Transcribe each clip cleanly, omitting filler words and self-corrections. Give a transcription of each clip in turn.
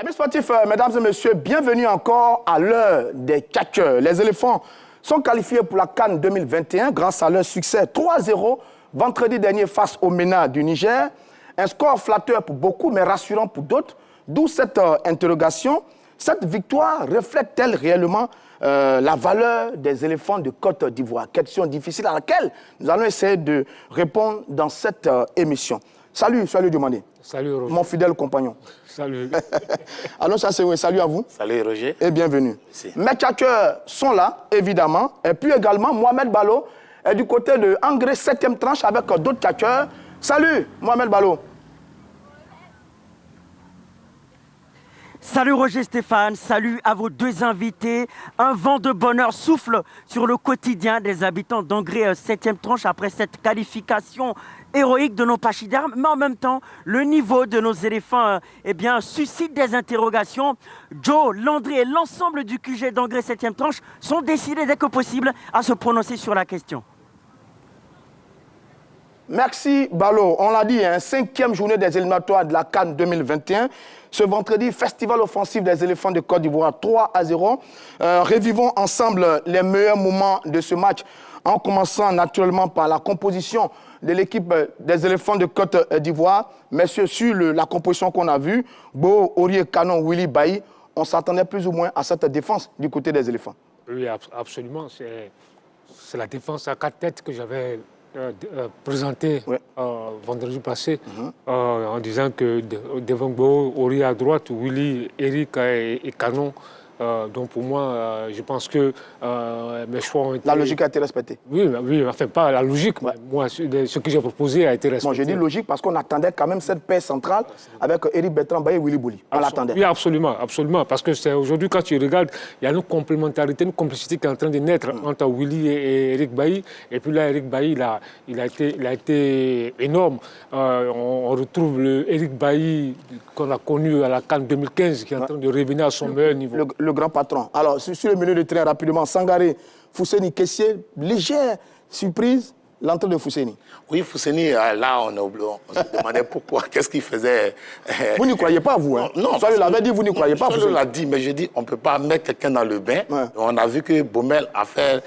Amis sportifs, mesdames et messieurs, bienvenue encore à l'heure des catcheurs. Les éléphants sont qualifiés pour la CAN 2021 grâce à leur succès 3-0 vendredi dernier face au MENA du Niger. Un score flatteur pour beaucoup, mais rassurant pour d'autres. D'où cette interrogation. Cette victoire reflète-t-elle réellement la valeur des éléphants de Côte d'Ivoire? Question difficile à laquelle nous allons essayer de répondre dans cette émission. Salut Diomandé. Salut Roger. Mon fidèle compagnon. Salut. Alors ça c'est salut à vous. Salut Roger. Et bienvenue. Merci. Mes catcheurs sont là, évidemment. Et puis également, Mohamed Balo est du côté de Angré 7e tranche avec d'autres catcheurs. Salut Mohamed Balo. Salut Roger Stéphane, salut à vos deux invités. Un vent de bonheur souffle sur le quotidien des habitants d'Angré 7e tranche après cette qualification héroïque de nos pachydermes. Mais en même temps, le niveau de nos éléphants suscite des interrogations. Joe, Landry et l'ensemble du QG d'Angré 7e tranche sont décidés dès que possible à se prononcer sur la question. Merci Balo. On l'a dit, 5e journée des éliminatoires de la CAN 2021. Ce vendredi, festival offensif des éléphants de Côte d'Ivoire 3-0. Revivons ensemble les meilleurs moments de ce match en commençant naturellement par la composition de l'équipe des éléphants de Côte d'Ivoire. Messieurs, sur la composition qu'on a vue, Bo, Aurier, Canon, Willy, Bailly, on s'attendait plus ou moins à cette défense du côté des éléphants. Oui, absolument. C'est la défense à 4 têtes que j'avais présenté vendredi passé en disant que devant Bo, Aurier à droite, Willy, Eric et Canon. Donc pour moi, je pense que mes choix ont été... La logique a été respectée. Oui, enfin pas la logique. Ouais. Moi, ce que j'ai proposé a été respecté. Bon, j'ai dit logique parce qu'on attendait quand même cette paix centrale avec Eric Bertrand Bailly et Willy Bouli. On l'attendait. Oui, absolument. Parce que aujourd'hui, quand tu regardes, il y a une complémentarité, une complicité qui est en train de naître entre Willy et Eric Bailly. Et puis là, Eric Bailly, il a été énorme. On retrouve le Eric Bailly qu'on a connu à la CAN 2015 qui est en train de revenir à son meilleur niveau. Le grand patron. Alors, sur le milieu de train, rapidement, Sangaré, Fousseni, Kessié, légère surprise, l'entrée de Fousseni. Oui, Fousseni, là, on se demandait pourquoi, qu'est-ce qu'il faisait. Vous n'y croyez pas, vous, hein? Non. Soyez l'avait dit, vous n'y croyez pas, Fousseni l'a dit, mais je dis, on ne peut pas mettre quelqu'un dans le bain. Ouais. On a vu que Baumel a fait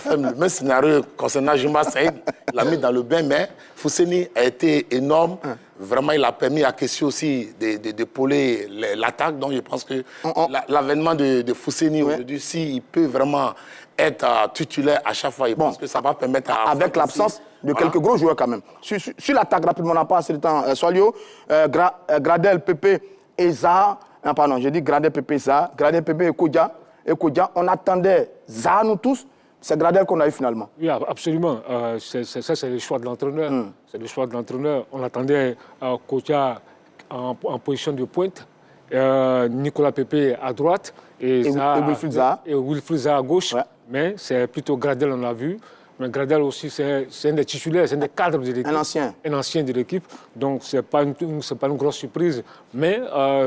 le même scénario concernant Juma Saïd. Il l'a mis dans le bain, mais Fousseni a été énorme. Vraiment, il a permis à Kessié aussi d'épauler l'attaque. Donc, je pense que l'avènement de Fousseni aujourd'hui, s'il peut vraiment être titulaire à chaque fois, je pense que ça va permettre à... Avec l'absence de quelques gros joueurs quand même. Sur l'attaque, rapidement, on n'a pas assez de temps. Soilio, Gradel, Pépé et Zaha. Non, pardon, j'ai dit Gradel, Pépé, Zaha. Gradel, Pépé et Kodja. On attendait Zaha, nous tous. C'est Gradel qu'on a eu finalement. Oui, absolument. Ça, c'est le choix de l'entraîneur. C'est le choix de l'entraîneur. On attendait Kodja en position de pointe, Nicolas Pépé à droite et Wilfried Zaha à gauche. Ouais. Mais c'est plutôt Gradel, on l'a vu. Mais Gradel aussi, c'est un des titulaires, c'est un des cadres de l'équipe. Un ancien de l'équipe. Donc, ce n'est pas une grosse surprise. Mais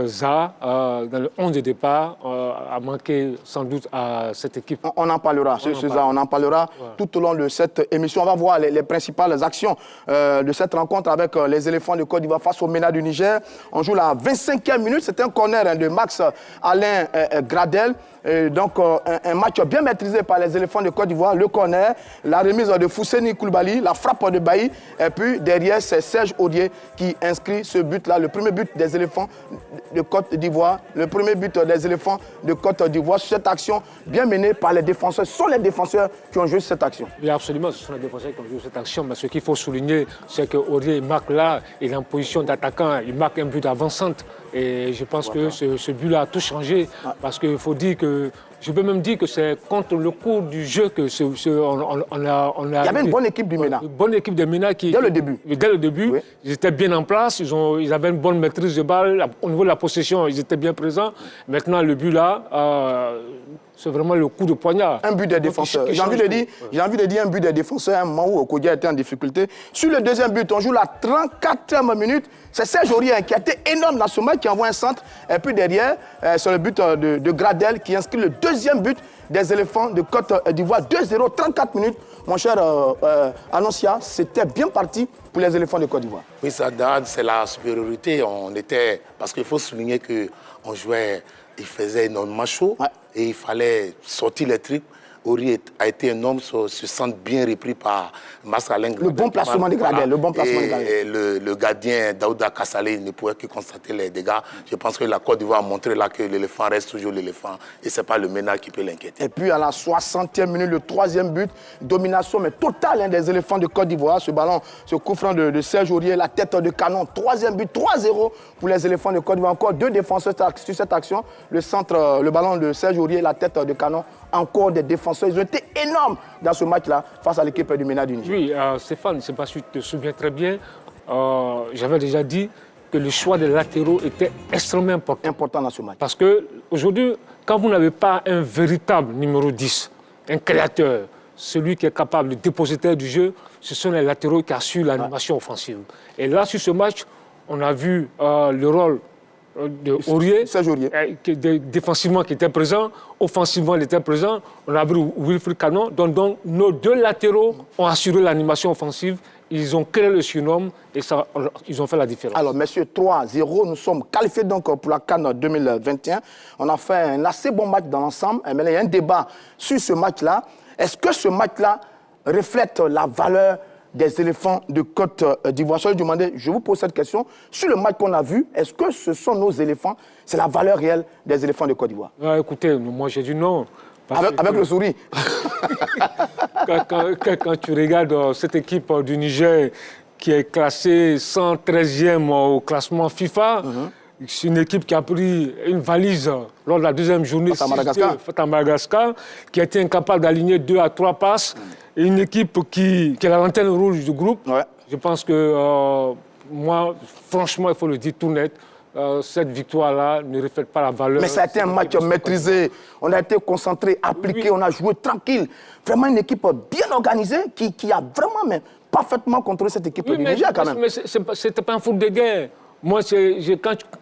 Zaha, dans le 11 de départ, a manqué sans doute à cette équipe. On en parlera, on en parlera tout au long de cette émission. On va voir les principales actions de cette rencontre avec les éléphants de Côte d'Ivoire face au MENA du Niger. On joue la 25e minute. C'est un corner de Max Alain Gradel. Donc, un match bien maîtrisé par les éléphants de Côte d'Ivoire. Le corner, la remise de Fousseni Koulibaly, la frappe de Bailly. Et puis, derrière, c'est Serge Aurier qui inscrit ce but-là. Le premier but des éléphants de Côte d'Ivoire. Le premier but des éléphants de Côte d'Ivoire. Sur cette action bien menée par les défenseurs. Ce sont les défenseurs qui ont joué cette action. Oui, absolument. Ce sont les défenseurs qui ont joué cette action. Mais ce qu'il faut souligner, c'est qu'Aurier marque là. Il est en position d'attaquant. Il marque un but avancante. Et je pense que ce but-là a tout changé. Parce qu'il faut dire que... Je peux même dire que c'est contre le cours du jeu que on a... Il y avait une bonne équipe du MENA. Une bonne équipe du MENA qui... Dès le début. Dès le début, oui. Ils étaient bien en place, ils avaient une bonne maîtrise de balle. Au niveau de la possession, ils étaient bien présents. Maintenant, le but là, c'est vraiment le coup de poignard. Un but des défenseurs. J'ai envie de dire un but des défenseurs, un moment où Kodja était en difficulté. Sur le deuxième but, on joue la 34e minute. C'est Serge Aurier qui a été énorme dans ce match, qui envoie un centre. Et puis derrière, c'est le but de Gradel qui inscrit le deuxième but des éléphants de Côte d'Ivoire. 2-0, 34 minutes. mon cher Annoncia, c'était bien parti pour les éléphants de Côte d'Ivoire. Oui, ça c'est la supériorité. Parce qu'il faut souligner qu'on jouait, il faisait énormément chaud et il fallait sortir les trucs. Ori a été un homme se sent bien repris par Massaleng. Le bon placement de Gradel. Et le gardien Daouda Kassalé ne pouvait que constater les dégâts. Je pense que la Côte d'Ivoire a montré là que l'éléphant reste toujours l'éléphant et ce n'est pas le MENA qui peut l'inquiéter. Et puis à la 60e minute, le 3e but, domination mais totale des éléphants de Côte d'Ivoire. Ce ballon, ce coup franc de Serge Aurier, la tête de canon. 3e but, 3-0 pour les éléphants de Côte d'Ivoire. Encore 2 défenseurs sur cette action. Le ballon de Serge Aurier, la tête de canon. Encore des défenseurs. Ils ont été énormes dans ce match-là face à l'équipe du MENA du Niger. Oui, Stéphane, je ne sais pas si tu te souviens très bien, j'avais déjà dit que le choix des latéraux était extrêmement important dans ce match. Parce qu'aujourd'hui, quand vous n'avez pas un véritable numéro 10, un créateur, celui qui est capable de dépositaire du jeu, ce sont les latéraux qui assurent l'animation offensive. Et là, sur ce match, on a vu le rôle de Aurier, défensivement qui était présent, offensivement il était présent. On a vu Wilfried Canon. Donc nos 2 latéraux ont assuré l'animation offensive. Ils ont créé le surnom et ils ont fait la différence. Alors, messieurs, 3-0, nous sommes qualifiés donc pour la CAN 2021. On a fait un assez bon match dans l'ensemble. Mais il y a un débat sur ce match-là. Est-ce que ce match-là reflète la valeur des éléphants de Côte d'Ivoire? Je vous pose cette question. Sur le match qu'on a vu, est-ce que ce sont nos éléphants? C'est la valeur réelle des éléphants de Côte d'Ivoire? Écoutez, moi j'ai dit non. Avec le sourire. Quand tu regardes cette équipe du Niger qui est classée 113e au classement FIFA, c'est une équipe qui a pris une valise lors de la 2e journée face à Madagascar, qui a été incapable d'aligner 2 à 3 passes. Et une équipe qui est la lanterne rouge du groupe. Ouais. Je pense que, moi, franchement, il faut le dire tout net, cette victoire-là ne reflète pas la valeur. Mais ça a été un match maîtrisé. On a été concentré, appliqué, on a joué tranquille. Vraiment une équipe bien organisée qui a vraiment parfaitement contrôlé cette équipe du Niger quand même. Mais ce n'était pas un foot de guerre. Moi,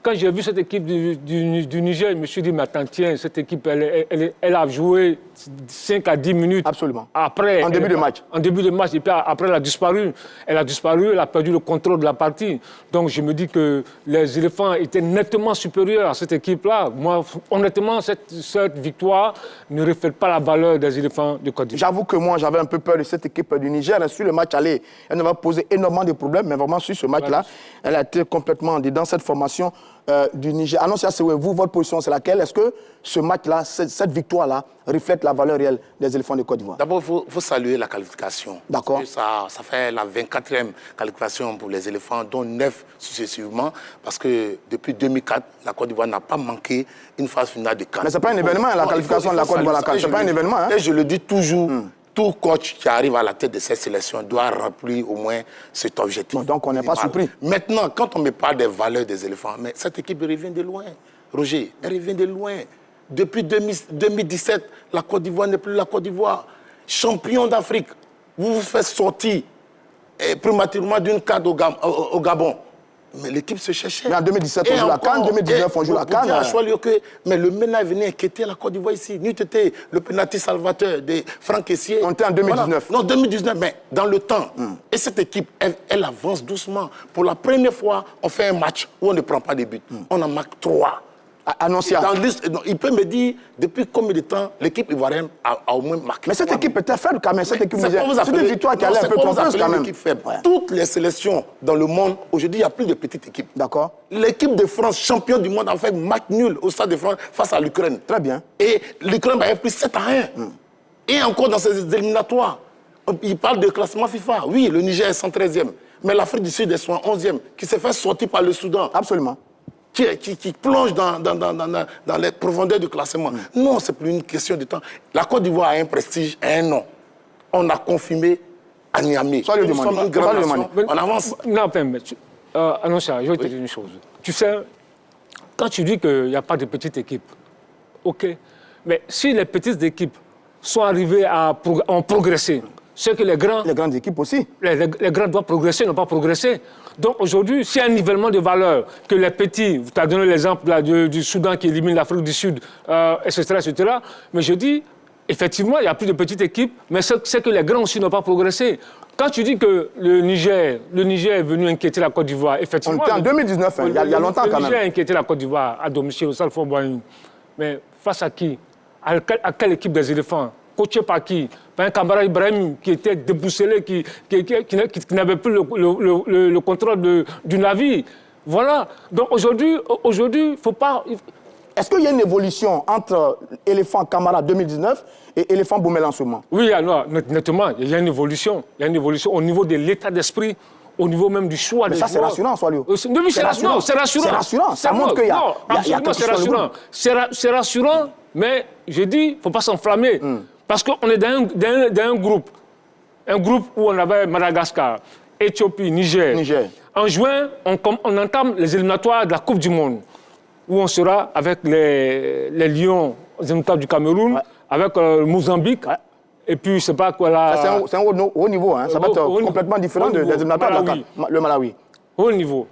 quand j'ai vu cette équipe du Niger, je me suis dit, mais attends, tiens, cette équipe, elle a joué 5 à 10 minutes. Absolument. Après, en début de match. En début de match, et puis après, elle a disparu. Elle a perdu le contrôle de la partie. Donc, je me dis que les éléphants étaient nettement supérieurs à cette équipe-là. Moi, honnêtement, cette victoire ne reflète pas la valeur des éléphants de Côte d'Ivoire. J'avoue que moi, j'avais un peu peur de cette équipe du Niger. Sur le match aller, elle va poser énormément de problèmes, mais vraiment, sur ce match-là, elle a été complètement dans cette formation du Niger. Annoncia, vous, votre position, c'est laquelle? Est-ce que ce match-là, cette victoire-là, reflète la valeur réelle des éléphants de Côte d'Ivoire? D'abord, il faut saluer la qualification. D'accord. Ça fait la 24e qualification pour les éléphants, dont 9 successivement, parce que depuis 2004, la Côte d'Ivoire n'a pas manqué une phase finale de CAN. Mais ce n'est pas un événement, la qualification de la Côte d'Ivoire à la CAN. Ce n'est pas un événement. Et je le dis toujours. Tout coach qui arrive à la tête de cette sélection doit remplir au moins cet objectif. Donc on n'est pas surpris. Maintenant, quand on me parle des valeurs des éléphants, mais cette équipe revient de loin. Roger, elle revient de loin. Depuis 2017, la Côte d'Ivoire n'est plus la Côte d'Ivoire. Champion d'Afrique, vous vous faites sortir prématurément d'une carte au Gabon. Mais l'équipe se cherchait. Mais en 2017, on joue la CAN, en 2019, on joue la CAN. Mais le MENA est venu inquiéter la Côte d'Ivoire ici. Nous, c'était le penalty salvateur de Franck Essier. On était en 2019. Voilà. Non, 2019, mais dans le temps. Et cette équipe, elle avance doucement. Pour la première fois, on fait un match où on ne prend pas de buts. On en marque 3. Annoncia. Il peut me dire depuis combien de temps l'équipe ivoirienne a au moins marqué. Mais cette équipe était faible quand même. Cette équipe c'est une victoire qui allait un peu trompeuse quand même. Ouais. Toutes les sélections dans le monde, aujourd'hui, il n'y a plus de petites équipes. D'accord. L'équipe de France, champion du monde, a fait match nul au Stade de France face à l'Ukraine. Très bien. Et l'Ukraine avait pris 7 à 1. Et encore dans ces éliminatoires, il parle de classement FIFA. Oui, le Niger est 113e. Mais l'Afrique du Sud est 11e, qui s'est fait sortir par le Soudan. Absolument. Qui plonge dans les profondeurs du classement. Non, ce n'est plus une question de temps. La Côte d'Ivoire a un prestige, un nom. On a confirmé à Niamey. Nous sommes une grande nation. On avance. Non, mais Annoncia, je vais te dire une chose. Tu sais, quand tu dis qu'il n'y a pas de petites équipes, OK, mais si les petites équipes sont arrivées ont progressé, c'est que les grandes équipes aussi. Les grands doivent progresser, ne pas progresser. Donc aujourd'hui, s'il y a un nivellement de valeur, que les petits, tu as donné l'exemple du Soudan qui élimine l'Afrique du Sud, etc., etc., mais je dis, Effectivement, il y a plus de petites équipes, mais c'est que les grands aussi n'ont pas progressé. Quand tu dis que le Niger est venu inquiéter la Côte d'Ivoire, effectivement... On était en 2019, il y a longtemps quand même. Le Niger a inquiété la Côte d'Ivoire à domicile au Salford Boigny. Mais face à qui? À quelle équipe des éléphants? Coaché par qui? Par un camarade Ibrahim qui était déboussolé, qui n'avait plus le contrôle du navire. Voilà. Donc aujourd'hui, il ne faut pas... Est-ce qu'il y a une évolution entre éléphant Camara 2019 et éléphant Boumel en ce moment? Oui, alors, nettement, il y a une évolution. Il y a une évolution au niveau de l'état d'esprit, au niveau même du choix des joueurs. Mais ça, c'est rassurant, Soilio. C'est rassurant. C'est rassurant. Ça montre qu'il y a quelque chose sur le groupe. C'est rassurant, mais je dis, il ne faut pas s'enflammer. Parce qu'on est dans un groupe où on avait Madagascar, Éthiopie, Niger. En juin, on entame les éliminatoires de la Coupe du Monde, où on sera avec les Lions, les éliminatoires du Cameroun, avec le Mozambique. Et puis, c'est pas quoi là... C'est un haut niveau, hein. Ça va être complètement différent des éliminatoires de le Malawi. Haut niveau.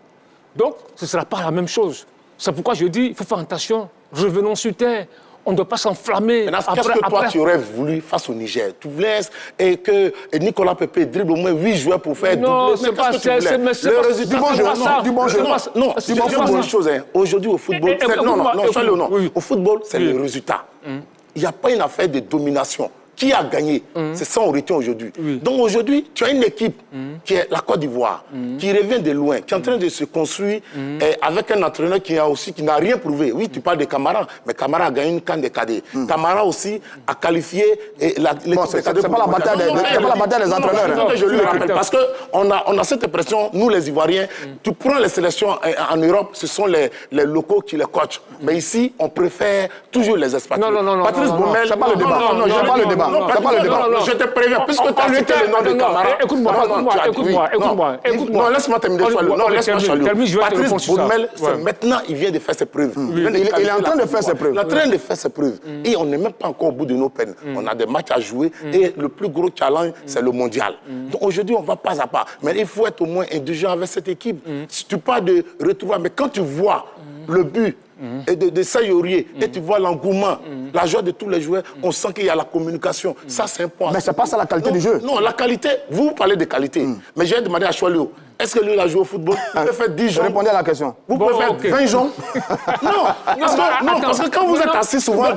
Donc, ce ne sera pas la même chose. C'est pourquoi je dis, il faut faire attention. Revenons sur terre. On ne doit pas s'enflammer. Qu'est-ce que toi, tu aurais voulu face au Niger? Tu voulais que Nicolas Pepe dribble au moins 8 joueurs pour faire non, c'est pas ça. Le résultat, du bon jeu. Non, c'est une chose. Aujourd'hui, au football, au football, c'est le résultat. Il n'y a pas une affaire de domination. Qui a gagné? C'est ça qu'on retient aujourd'hui. Donc aujourd'hui, tu as une équipe qui est la Côte d'Ivoire, qui revient de loin, qui est en train de se construire avec un entraîneur qui n'a rien prouvé. Oui, tu parles de Camara, mais Camara a gagné une CAN des cadets. Camara aussi a qualifié l'équipe des cadets. C'est pas la bataille des entraîneurs. Je lui rappelle, parce qu'on a cette impression, nous les Ivoiriens, tu prends les sélections en Europe, ce sont les locaux qui les coachent. Mais ici, on préfère toujours les expatriés. Non. Patrice Baumel, c'est pas le débat. Non, c'est pas le débat. C'est pas le débat. Je te préviens, puisque tu as cité le nom de Camara. Écoute-moi. Non, laisse-moi terminer. Non, laisse-moi Soilio. Patrice Baumel, maintenant, il vient de faire ses preuves. Il est en train de faire ses preuves. Il est en train de faire ses preuves. Et on n'est même pas encore au bout de nos peines. On a des matchs à jouer et le plus gros challenge, c'est le mondial. Donc aujourd'hui, on va pas à pas. Mais il faut être au moins indulgent avec cette équipe. Si tu parles de retrouver, mais quand tu vois le but et de Sayorier, et tu vois l'engouement, la joie de tous les joueurs, on sent qu'il y a la communication. Ça, c'est important. Mais c'est pas ça la qualité du jeu. Non, la qualité, vous parlez de qualité. Mais j'ai demandé à Soilio, est-ce que lui, il a joué au football? Il peut faire 10 jours. Répondez à la question. Vous pouvez faire 20 jours? Parce que quand vous êtes assis souvent,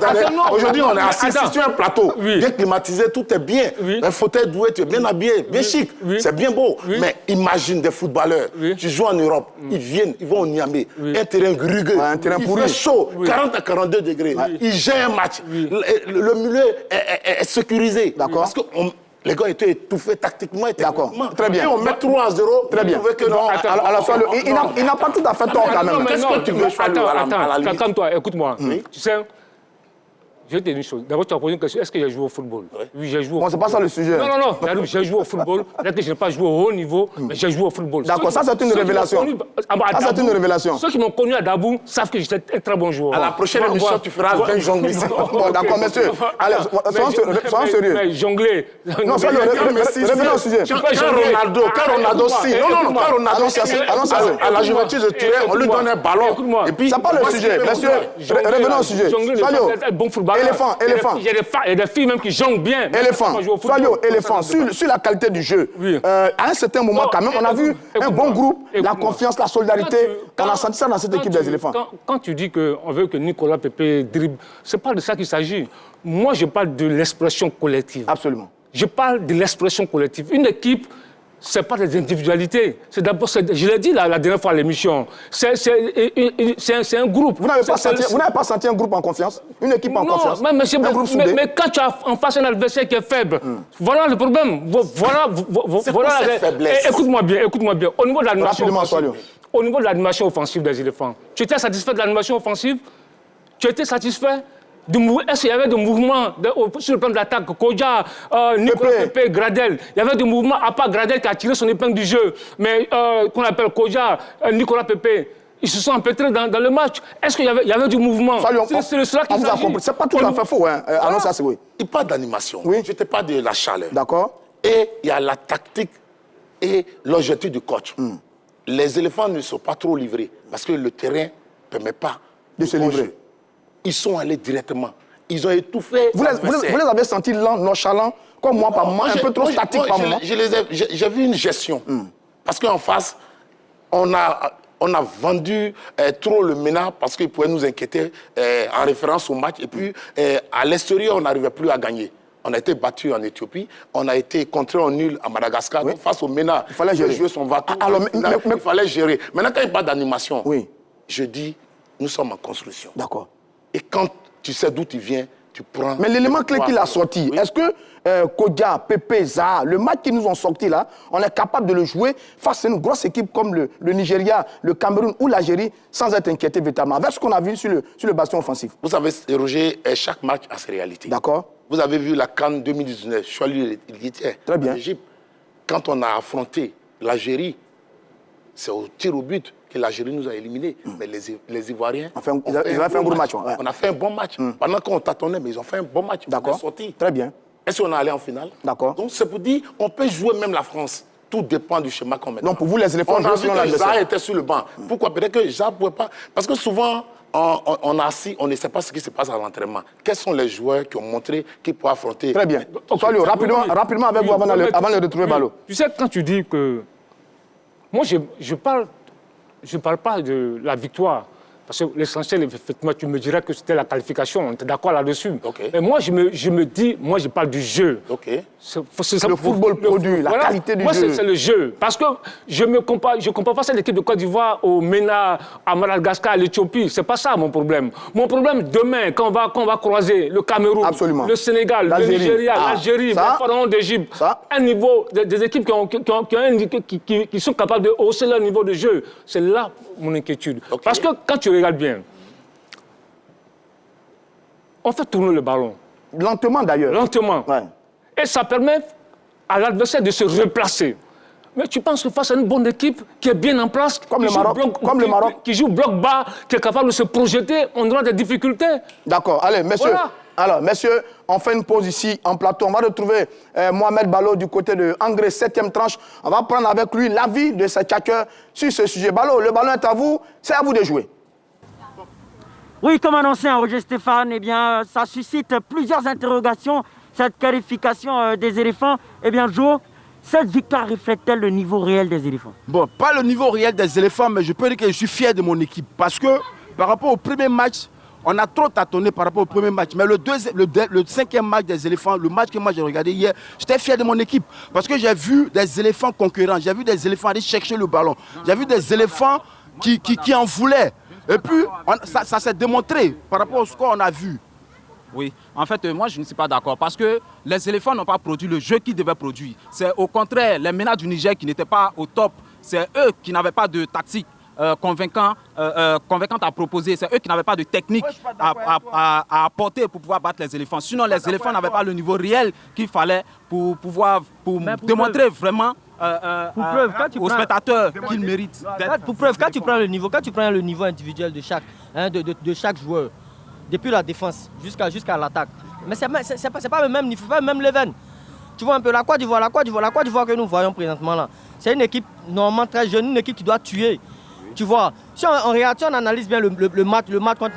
aujourd'hui, on est assis sur un plateau, bien climatisé, tout est bien. Un fauteuil doué, tu es bien habillé, bien chic. C'est bien beau. Mais imagine des footballeurs qui jouent en Europe, ils viennent, ils vont au Niamey, un terrain rugueux, il fait chaud, 40 à 42 degrés. Ils gèrent un match. Le milieu est sécurisé. Parce que les gars étaient étouffés tactiquement. D'accord, très bien. Et on met 3-0. Très bien. Que non, il n'a pas tout à fait tort quand même. Qu'est-ce que tu veux faire à la limite? Calme-toi, écoute-moi. Tu sais, je vais te dire une chose. D'abord, tu as posé une question. Est-ce que j'ai joué au football? Oui, j'ai joué au football. Bon, c'est pas ça le sujet. Non. J'ai joué au football. Peut-être que je n'ai pas joué au haut niveau, mais j'ai joué au football. D'accord, ça c'est une révélation. Ça c'est une révélation. Ceux qui m'ont connu à Dabou savent que j'étais un très bon joueur. À la prochaine émission, tu feras 20 jongles. Bon, d'accord, monsieur. Allez, soyons sérieux. Mais jongler. Non, revenons au sujet. Quand Ronaldo si. Non, quand Ronaldo si. À la Juventus de Turin, on lui donne un ballon. Et puis, c'est pas le sujet, monsieur. Revenons au sujet. Soilio, bon footballeur. Éléphant. Il y a des filles même qui jonglent bien. Soilio, éléphant. Sur la qualité du jeu, à un certain moment, quand même, on a vu un bon groupe, la confiance, la solidarité. On a senti ça dans cette équipe des éléphants. Quand tu dis qu'on veut que Nicolas Pepe dribble, c'est pas de ça qu'il s'agit. Moi, je parle de l'expression collective. Absolument. Je parle de l'expression collective. Une équipe, ce n'est pas des individualités. C'est d'abord, je l'ai dit la dernière fois à l'émission, c'est un groupe. Vous n'avez pas senti un groupe en confiance? Une équipe en confiance? Mais quand tu as en face un adversaire qui est faible, voilà le problème. Voilà cette faiblesse. Écoute-moi bien. Au niveau de l'animation offensive des éléphants, tu étais satisfait de l'animation offensive? Tu étais satisfait? Est-ce qu'il y avait des mouvements sur le plan de l'attaque? Kodja, Nicolas Pepe, Gradel. Il y avait des mouvements, à part Gradel qui a tiré son épingle du jeu. Mais qu'on appelle Kodja, Nicolas Pepe, ils se sont empêtrés dans le match. Est-ce qu'il y avait du mouvement? C'est cela qui s'agit. C'est pas tout à fait faux. Alors ça, c'est oui. Il parle d'animation. Oui. Je te parle de la chaleur. D'accord. Et il y a la tactique et l'objectif du coach. Les éléphants ne sont pas trop livrés parce que le terrain ne permet pas de se livrer. Ils sont allés directement. Ils ont étouffé. Vous les avez sentis lents, nonchalants, comme moi, par moment, un peu trop statiques par moment. J'ai vu une gestion. Parce qu'en face, on a vendu trop le MENA parce qu'il pouvait nous inquiéter en référence au match. Et puis, à l'extérieur, on n'arrivait plus à gagner. On a été battu en Éthiopie, on a été contré en nul à Madagascar. Oui. Donc, face au MENA, il fallait jouer son va-tout. Il fallait gérer. Maintenant, quand il parle d'animation, je dis, nous sommes en construction. D'accord. Et quand tu sais d'où tu viens, tu prends... Mais l'élément clé qu'il a sorti, est-ce que Kodja, Pepe, Zaha, le match qu'ils nous ont sorti là, on est capable de le jouer face à une grosse équipe comme le Nigeria, le Cameroun ou l'Algérie, sans être inquiété véritablement, avec ce qu'on a vu sur le bastion offensif? Vous savez, Roger, chaque match a ses réalités. D'accord. Vous avez vu la CAN 2019, Choilu, il y était. Très bien. En Égypte. Quand on a affronté l'Algérie, c'est au tir au but que l'Algérie nous a éliminés. Mais les Ivoiriens... Ils ont fait un bon match. On a fait un bon match. Pendant qu'on tâtonnait, mais ils ont fait un bon match. D'accord. Très bien. Est-ce qu'on est allé en finale? D'accord. Donc c'est pour dire, on peut jouer même la France. Tout dépend du schéma qu'on met. Donc pour vous, les éléphants... On a vu que Zaha était sur le banc. Pourquoi? Peut-être que Zaha ne pouvait pas... Parce que souvent... On a assis, on ne sait pas ce qui se passe à l'entraînement. Quels sont les joueurs qui ont montré qu'ils peuvent affronter? Très bien. Salut, rapidement avec vous avant de retrouver Balo. Tu sais, quand tu dis que... Moi, je parle pas de la victoire. Parce que l'essentiel, effectivement, tu me dirais que c'était la qualification. On est d'accord là-dessus. Okay. Mais moi, je me dis, moi, je parle du jeu. Okay. Le football produit, la qualité du jeu. Moi, c'est le jeu. Parce que je compare pas cette équipe de Côte d'Ivoire au MENA, à Madagascar, à l'Éthiopie. C'est pas ça mon problème. Mon problème, demain, quand on va croiser le Cameroun, le Sénégal, le Nigeria, l'Algérie, le Pharaon d'Égypte, un niveau, des équipes qui sont capables de hausser leur niveau de jeu, c'est là mon inquiétude. Okay. Parce que quand tu regardes bien, on fait tourner le ballon. Lentement d'ailleurs. Lentement. Ouais. Et ça permet à l'adversaire de se replacer. Mais tu penses que face à une bonne équipe qui est bien en place, comme le Maroc, qui joue bloc bas, qui est capable de se projeter, on aura des difficultés. D'accord. Allez, messieurs. Voilà. Alors, messieurs, on fait une pause ici en plateau. On va retrouver Mohamed Balo du côté de Angré, 7e tranche. On va prendre avec lui l'avis de ses tchatcheurs sur ce sujet. Balo, le ballon est à vous. C'est à vous de jouer. Oui, comme annoncé, Roger Stéphane, eh bien, ça suscite plusieurs interrogations. Cette qualification des éléphants, eh bien, Joe, cette victoire reflète-t-elle le niveau réel des éléphants? Bon, pas le niveau réel des éléphants, mais je peux dire que je suis fier de mon équipe. Parce que par rapport au premier match, on a trop tâtonné par rapport au premier match. Mais le 5e match des éléphants, le match que moi j'ai regardé hier, j'étais fier de mon équipe. Parce que j'ai vu des éléphants concurrents, j'ai vu des éléphants aller chercher le ballon. J'ai vu des éléphants qui en voulaient. Et puis, ça s'est démontré par rapport à ce qu'on a vu. Oui, en fait, moi je ne suis pas d'accord parce que les éléphants n'ont pas produit le jeu qu'ils devaient produire. C'est au contraire les MENA du Niger qui n'étaient pas au top. C'est eux qui n'avaient pas de tactique convaincante à proposer. C'est eux qui n'avaient pas de technique à apporter pour pouvoir battre les éléphants. Sinon, les éléphants n'avaient pas le niveau réel qu'il fallait pour démontrer vraiment aux spectateurs qu'ils méritent. Pour preuve, quand tu prends le niveau individuel de chaque joueur, depuis la défense jusqu'à l'attaque, mais c'est pas le même niveau, pas le même level. Tu vois un peu la Côte d'Ivoire que nous voyons présentement là. C'est une équipe normalement très jeune, une équipe qui doit tuer. Tu vois, si on analyse bien le match contre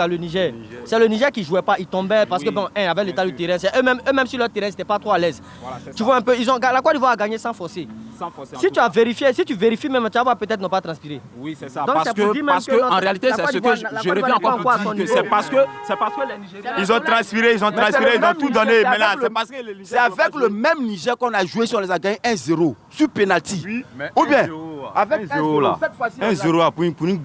le Niger, c'est le Niger qui ne jouait pas, ils tombaient parce que bon, avec l'état du terrain, eux-mêmes sur leur terrain, c'était pas trop à l'aise. Voilà, tu vois un peu, la Côte d'Ivoire a gagné sans forcer. Si tu vérifies même, tu vas voir peut-être ne pas transpirer. Oui, c'est ça. Donc, parce que en réalité, c'est ce que je reviens encore pour dire que c'est parce que les Nigériens... Ils ont transpiré, ils ont tout donné. C'est avec le même Niger qu'on a joué, si on les a gagnés 1-0 sur penalty. Ou bien avec 1-0 là. 1-0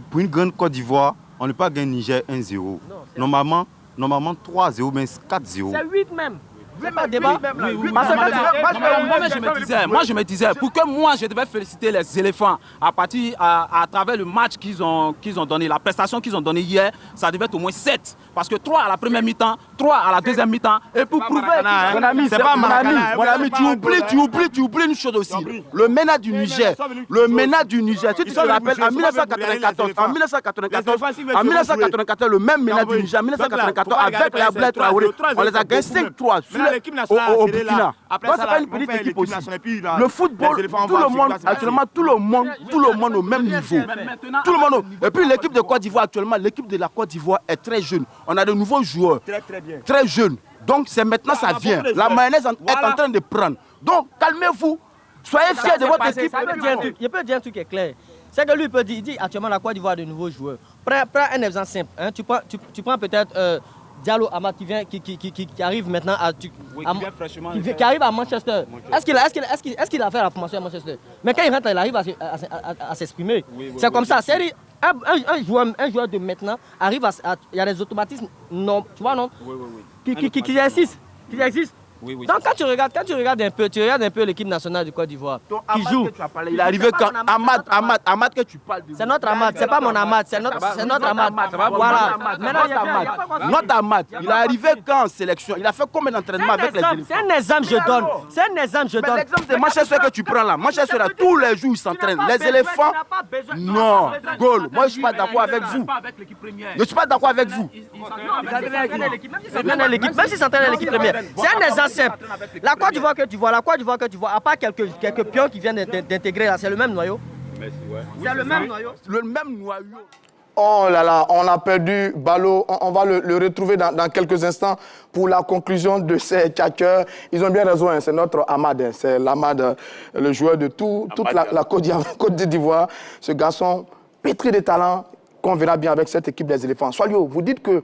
pour une grande Côte d'Ivoire, on ne peut pas gagner Niger 1-0. Normalement 3-0, mais 4-0. C'est 8 même. C'est pas débat. Moi, je me disais, pour que moi, je devais féliciter les éléphants à travers le match qu'ils ont donné, la prestation qu'ils ont donnée hier, ça devait être au moins 7. Parce que 3 à la première mi-temps, 3 à la deuxième mi-temps et pour prouver... Mon ami, c'est pas mon ami, tu oublies une chose aussi. Le MENA du Niger, si tu te rappelles, en 1994, le même MENA du Niger, en 1994, avec la Blaise Traoré, on les a gagnés 5-3 au Burkina. Donc c'est pas une petite équipe aussi. Le football, tout le monde, actuellement, tout le monde au même niveau. Tout le monde. Et puis l'équipe de Côte d'Ivoire, actuellement, l'équipe de la Côte d'Ivoire est très jeune. On a de nouveaux joueurs, très jeunes. Donc c'est maintenant ça vient. La mayonnaise est en train de prendre. Donc calmez-vous. Soyez fiers de votre équipe. Je peux dire un truc qui est clair. C'est que lui il peut dire actuellement la Côte d'Ivoire a de nouveaux joueurs. Prends un exemple simple. Hein. Tu prends peut-être Diallo Amad qui arrive maintenant qui arrive à Manchester. Est-ce qu'il a fait la formation à Manchester? Mais quand il rentre, il arrive à s'exprimer. C'est comme ça. C'est un joueur de maintenant arrive il y a des automatismes non, tu vois non? Qui existent. Oui, donc quand tu regardes un peu l'équipe nationale de Côte d'Ivoire qui joue. Il est arrivé quand Amad que tu parles de. C'est notre Amad, c'est pas mon Amad, c'est notre Amad. Voilà. Notre Amad, il est arrivé quand en sélection? Il a fait combien d'entraînements avec les éléphants? C'est un exemple je donne. Mais l'exemple de Manchester que tu prends là, Manchester là, tous les jours ils s'entraînent. Les éléphants, non. Gaulle, moi je suis pas d'accord avec vous. Je suis pas d'accord avec vous. Même s'ils s'entraînent à l'équipe première. C'est un exemple simple. La Côte d'Ivoire que tu vois, à part quelques pions qui viennent d'intégrer là, c'est le même noyau. C'est le même noyau. Le même noyau. Oh là là, on a perdu Balo. On va le retrouver dans quelques instants pour la conclusion de ces tchatcheurs. Ils ont bien raison, hein, c'est notre Amad. Hein, c'est l'Amad, le joueur de toute la Côte d'Ivoire. Ce garçon pétri de talent qu'on verra bien avec cette équipe des éléphants. Soalio, vous dites que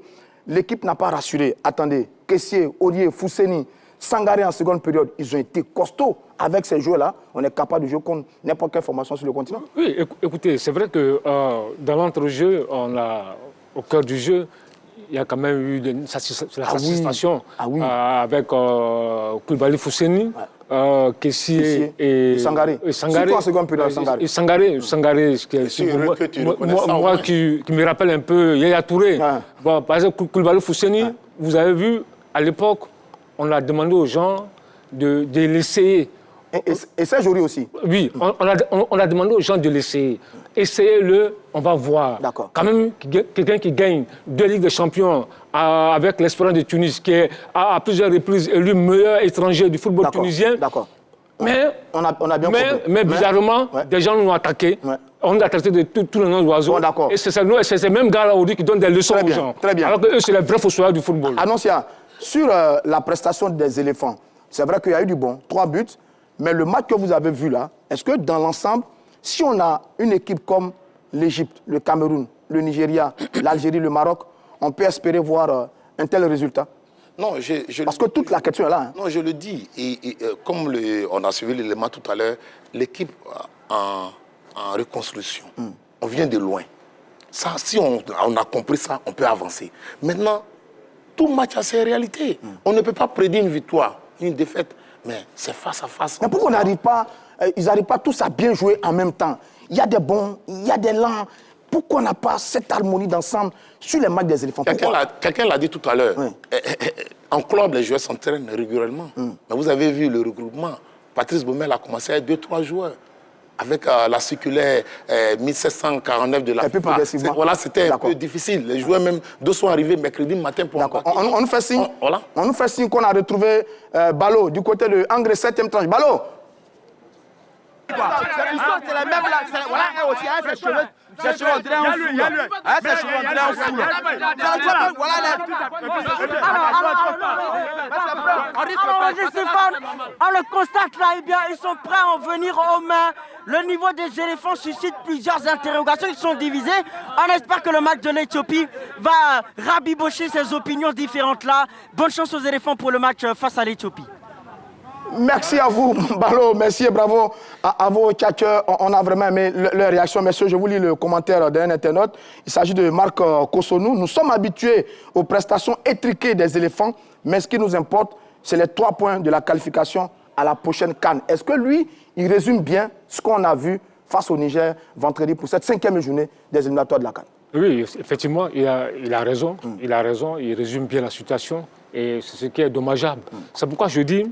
l'équipe n'a pas rassuré. Attendez, Kessié, Aurier, Fousseni, Sangaré en seconde période, ils ont été costauds. Avec ces joueurs-là, on est capable de jouer contre n'importe quelle formation sur le continent. Oui, écoutez, c'est vrai que dans l'entrejeu, au cœur du jeu, il y a quand même eu la satisfaction avec Koulibaly Fousseni, Kessié et Sangaré. Surtout en seconde période, Sangaré, moi qui me rappelle un peu Yaya Touré. Bon, par exemple, Koulibaly Fousseni, vous avez vu, à l'époque, on a demandé aux gens de l'essayer. Et Serge Aurier aussi. Oui, on a demandé aux gens de l'essayer. Essayez-le, on va voir. D'accord. Quand même, quelqu'un qui gagne 2 Ligues des Champions avec l'Espérance de Tunis, qui est à plusieurs reprises élu meilleur étranger du football tunisien. D'accord. Mais, on a bien compris. Mais bizarrement, des gens nous ont attaqués. Ouais. On a traité de tous les noms d'oiseaux. D'accord. Et c'est ces mêmes gars-là aujourd'hui qui donnent des leçons aux gens. Très bien. Alors qu'eux, c'est les vrais fossoyeurs du football. Annoncia, sur la prestation des éléphants, c'est vrai qu'il y a eu du bon, 3 buts. Mais le match que vous avez vu là, est-ce que dans l'ensemble, si on a une équipe comme l'Égypte, le Cameroun, le Nigeria, l'Algérie, le Maroc, on peut espérer voir un tel résultat? Non, parce que toute la question est là. Hein. Non, je le dis. Et comme on a suivi l'élément tout à l'heure, l'équipe en reconstruction, on vient de loin. Ça, si on a compris ça, on peut avancer. Maintenant, tout match a ses réalités. On ne peut pas prédire une victoire, une défaite. Mais c'est face à face. Mais pourquoi ils n'arrivent pas tous à bien jouer en même temps? Il y a des bons, il y a des lents. Pourquoi on n'a pas cette harmonie d'ensemble sur les matchs des éléphants? Quelqu'un l'a dit tout à l'heure. Oui. En club, les joueurs s'entraînent régulièrement. Mais vous avez vu le regroupement. Patrice Baumel a commencé avec 2-3 joueurs. Avec la circulaire 1749 de la FIFA. Voilà, c'était un peu difficile. Les joueurs même, deux sont arrivés mercredi matin pour on nous fait signe. On nous fait signe qu'on a retrouvé Balo du côté de Angers 7e tranche. Balo. C'est la même là. Voilà, elle aussi, elle a ses cheveux. Ses cheveux, on dirait un fou là. Elle a ses cheveux, on dirait un fou là. Alors, Stéphane, on le constate là, eh bien, ils sont prêts à en venir aux mains. Le niveau des éléphants suscite plusieurs interrogations, ils sont divisés. On espère que le match de l'Éthiopie va rabibocher ces opinions différentes là. Bonne chance aux éléphants pour le match face à l'Éthiopie. Merci à vous, Balo. Merci et bravo à vos tchatcheurs. On a vraiment aimé leur réaction. Messieurs, je vous lis le commentaire d'un internaute. Il s'agit de Marc Kosonou. Nous sommes habitués aux prestations étriquées des éléphants, mais ce qui nous importe, c'est les 3 points de la qualification à la prochaine CAN. Est-ce que lui, il résume bien ce qu'on a vu face au Niger vendredi pour cette 5e journée des éliminatoires de la CAN? Oui, effectivement, il a raison. Il a raison, il résume bien la situation et c'est ce qui est dommageable. C'est pourquoi je dis,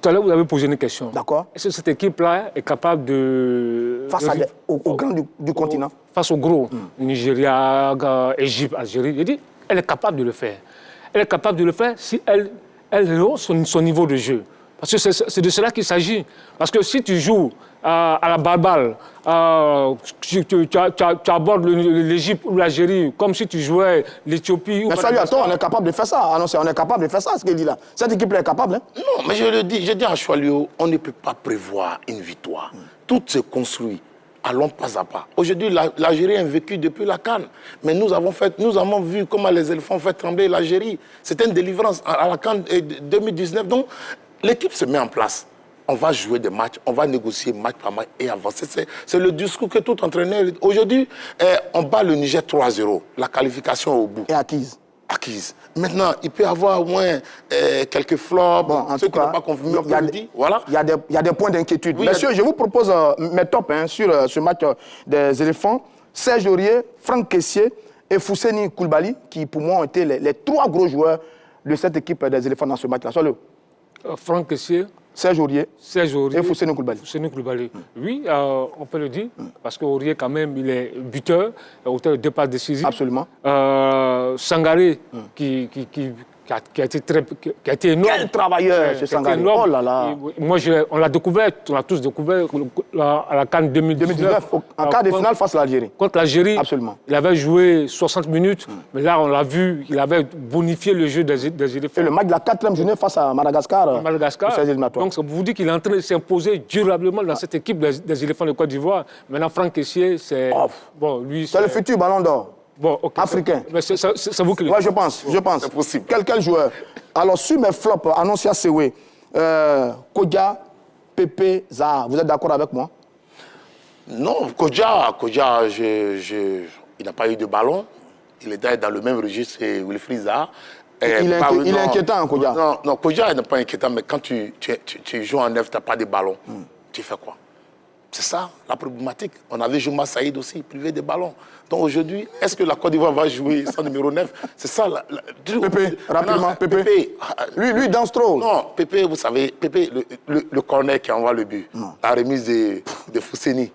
tout à l'heure, vous avez posé une question. D'accord. Est-ce que cette équipe-là est capable de... Face aux grands du continent. Face au gros, Nigeria, Égypte, Algérie, je dis, elle est capable de le faire. Elle est capable de le faire si elle rehausse son niveau de jeu. Parce que c'est de cela qu'il s'agit. Parce que si tu joues à la balle, tu abordes l'Égypte ou l'Algérie comme si tu jouais l'Éthiopie. Mais ça lui attend, on est capable de faire ça. Ah non, on est capable de faire ça, ce qu'il dit là. Cette équipe-là est capable. Hein? Non, mais je dis à Choilio, on ne peut pas prévoir une victoire. Tout se construit. Allons pas à pas. Aujourd'hui, l'Algérie est invaincue depuis la CAN. Mais nous avons vu comment les éléphants ont fait trembler l'Algérie. C'était une délivrance à la CAN 2019. Donc, l'équipe se met en place. On va jouer des matchs, on va négocier match par match et avancer. C'est le discours que tout entraîneur... Aujourd'hui, on bat le Niger 3-0. La qualification est au bout. Et acquise. Maintenant, il peut y avoir au moins quelques flops, bon, en tout cas, pas confirmé, voilà. Il y a des points d'inquiétude. Oui, Messieurs, je vous propose mes tops sur ce match des éléphants. Serge Aurier, Franck Kessié et Fousseni Koulibaly, qui pour moi ont été les trois gros joueurs de cette équipe des éléphants dans ce match-là. Soit le Franck Kessié, Serge Aurier et Fousseni Koulibaly. Oui, on peut le dire, parce qu'Aurier, quand même, il est buteur, auteur de départ décisif. Absolument. Sangaré, qui a été énorme. Quel travailleur, ce Sangaré. Oh là là. Moi, on l'a découvert, on l'a tous découvert à la CAN 2019. En quart de finale face à l'Algérie. Contre l'Algérie. Absolument. Il avait joué 60 minutes, mais là, on l'a vu, il avait bonifié le jeu des éléphants. Et le match de la 4e journée face à Madagascar. Donc, ça vous dit qu'il est en train de s'imposer durablement dans cette équipe des éléphants de Côte d'Ivoire. Maintenant, Franck Kessié, c'est... Bon, lui, c'est le futur ballon d'or. Bon, okay, africain. Mais c'est vous qui le dites. Oui, je pense. C'est possible. Quel joueur? Alors, sur mes flops, Annoncia Sewé, Kodja, Pépé, Zaha, vous êtes d'accord avec moi? Non, Kodja, il n'a pas eu de ballon. Il était dans le même registre que Wilfried Zaha. Il est inquiétant, Kodja. Non, Kodja n'est pas inquiétant, mais quand tu joues en neuf, tu n'as pas de ballon. Tu fais quoi? C'est ça, la problématique. On avait Jouma Saïd aussi, privé de ballons. Donc aujourd'hui, est-ce que la Côte d'Ivoire va jouer sans numéro 9? C'est ça. Pépé, rapidement, Pépé. Lui, danse trop. Non, Pépé, vous savez, Pépé, le corner qui envoie le but, la remise de Fousseni,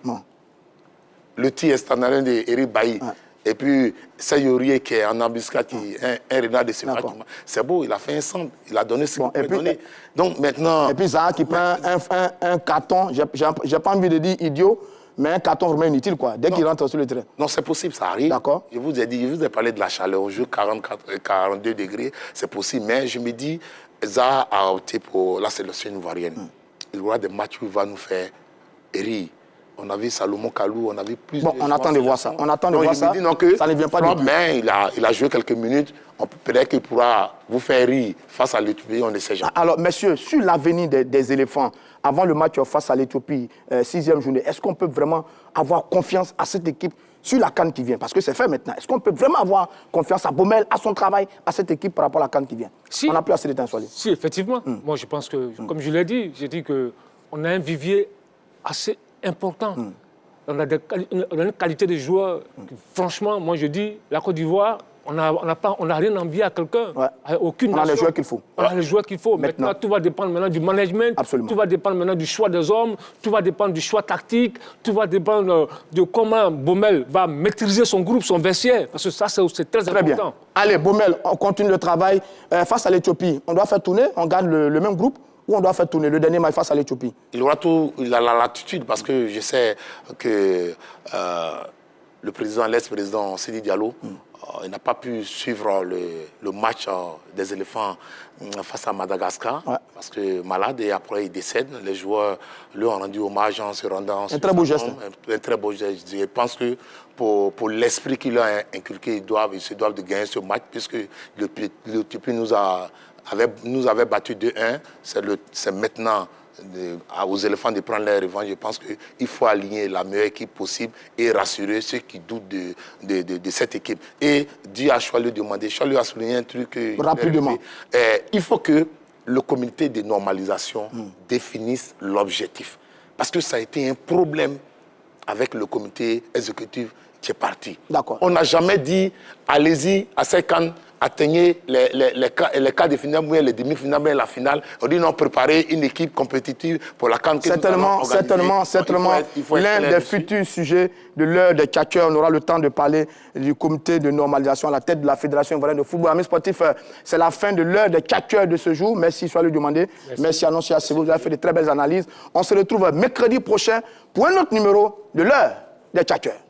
le tir instantané d'Eric Bailly. Et puis, Sayorier qui est en embuscade, qui est un renard de ce match. C'est beau, il a fait un centre, il a donné ce qu'il pouvait donner. Donc maintenant... Et puis Zaha qui prend un carton, j'ai pas envie de dire idiot, mais un carton vraiment inutile, quoi, dès qu'il rentre sur le terrain. Non, c'est possible, ça arrive. D'accord. Je vous ai parlé de la chaleur, au jeu 42 degrés, c'est possible. Mais je me dis, Zaha a opté pour la sélection ivoirienne. Il y aura des matchs où il va nous faire rire. On a vu Salomon Kalou, on a vu plus. Bon, on attend de voir ça. On attend de voir ça. Ça ne vient pas du tout. Mais il a joué quelques minutes. Peut-être qu'il pourra vous faire rire face à l'Éthiopie, on ne sait jamais. Alors, messieurs, sur l'avenir des éléphants, avant le match face à l'Éthiopie, 6e journée, est-ce qu'on peut vraiment avoir confiance à cette équipe sur la CAN qui vient? Parce que c'est fait maintenant. Est-ce qu'on peut vraiment avoir confiance à Baumel, à son travail, à cette équipe par rapport à la CAN qui vient? Si. On n'a plus assez de temps, Soilé. Si, effectivement. Moi, je pense que, comme je l'ai dit, j'ai dit qu'on a un vivier assez important. On a une qualité de joueurs. Franchement, moi je dis, la Côte d'Ivoire, on n'a rien envié à quelqu'un. Aucune nation. On a les joueurs qu'il faut. On a les joueurs qu'il faut. Maintenant, tout va dépendre maintenant du management. Absolument. Tout va dépendre maintenant du choix des hommes. Tout va dépendre du choix tactique. Tout va dépendre de comment Baumel va maîtriser son groupe, son vestiaire. Parce que ça, c'est très important. Bien. Allez, Baumel, on continue le travail. Face à l'Éthiopie, on doit faire tourner, on garde le même groupe. Ou on doit faire tourner le dernier match face à l'Éthiopie? Il a la latitude parce que je sais que le président, l'ex-président Sidi Diallo, il n'a pas pu suivre le match des éléphants face à Madagascar parce que malade et après il décède. Les joueurs lui ont rendu hommage en se rendant. Un très beau geste. Un très beau geste. Je pense que pour l'esprit qu'il a inculqué, ils se doivent de gagner ce match puisque l'Éthiopie nous avait battu 2-1. C'est maintenant aux éléphants de prendre leur revanche. Je pense qu'il faut aligner la meilleure équipe possible et rassurer ceux qui doutent de cette équipe. Et dire à Choilou demander, Choilou a souligné un truc. Rapidement. Il faut que le comité de normalisation définisse l'objectif. Parce que ça a été un problème avec le comité exécutif tu es parti. D'accord. On n'a jamais dit, allez-y, à ces CAN, atteignez les quarts de finale, les demi-finales, la finale. On dit non, préparer une équipe compétitive pour la CAN. Certainement, l'un des futurs sujets de l'heure des tchatcheurs. On aura le temps de parler du comité de normalisation à la tête de la Fédération ivoirienne de football. Amis sportifs, c'est la fin de l'heure des tchatcheurs de ce jour. Merci, soyez demandé. Merci à Nonsi Assebo, vous avez fait de très belles analyses. On se retrouve mercredi prochain pour un autre numéro de l'heure des tchatcheurs.